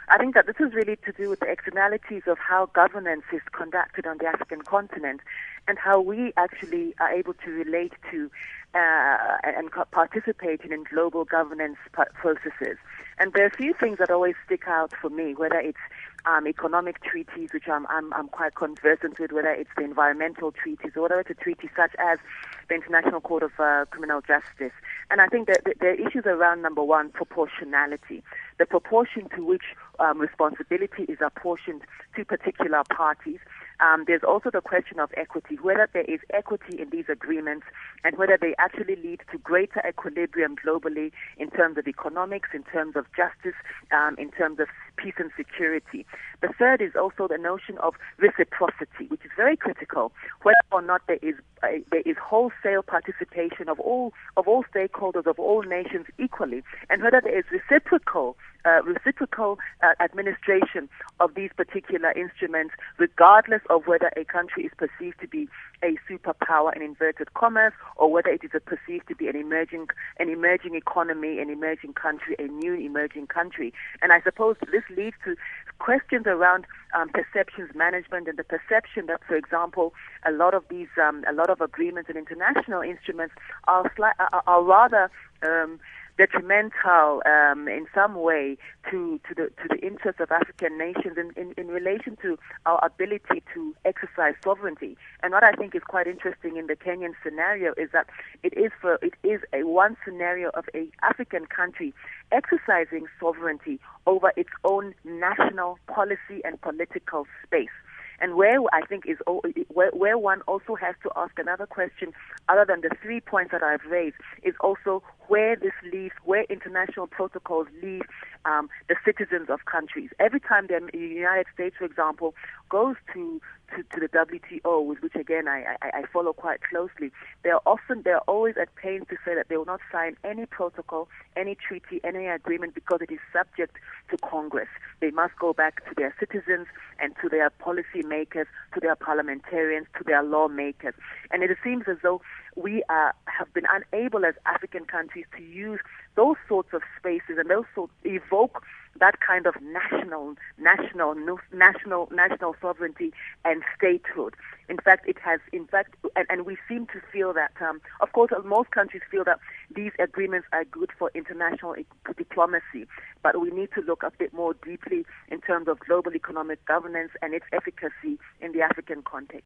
I think that this is really to do with the externalities of how governance is conducted on the African continent and how we actually are able to relate to and participate in global governance processes. And there are a few things that always stick out for me, whether it's economic treaties, which I'm quite conversant with, whether it's the environmental treaties, or whether it's a treaty such as the International Court of Criminal Justice. And I think that there are issues around, number one, proportionality, the proportion to which responsibility is apportioned to particular parties. There's also the question of equity, whether there is equity in these agreements and whether they actually lead to greater equilibrium globally in terms of economics, in terms of justice, in terms of peace and security. The third is also the notion of reciprocity, which is very critical, whether or not there is wholesale participation of all stakeholders, of all nations equally, and whether there is reciprocal administration of these particular instruments, regardless of whether a country is perceived to be a superpower in inverted commas, or whether it is perceived to be an emerging economy, an emerging country, a new emerging country. And I suppose this leads to questions around perceptions management and the perception that, for example, a lot of agreements and international instruments are rather detrimental in some way to the interests of African nations in relation to our ability to exercise sovereignty. And what I think is quite interesting in the Kenyan scenario is that it is one scenario of a African country exercising sovereignty over its own national policy and political space. And where I think is where one also has to ask another question, other than the 3 points that I've raised, is also where this leaves, where international protocols leave the citizens of countries. Every time the United States, for example, goes to the WTO, with which again I follow quite closely, they're always at pains to say that they will not sign any protocol, any treaty, any agreement because it is subject to Congress. They must go back to their citizens and to their policy makers, to their parliamentarians, to their lawmakers. And it seems as though we have been unable as African countries to use those sorts of spaces and those sorts evoke that kind of national sovereignty and statehood. In fact, and we seem to feel that, of course, most countries feel that these agreements are good for international diplomacy, but we need to look a bit more deeply in terms of global economic governance and its efficacy in the African context.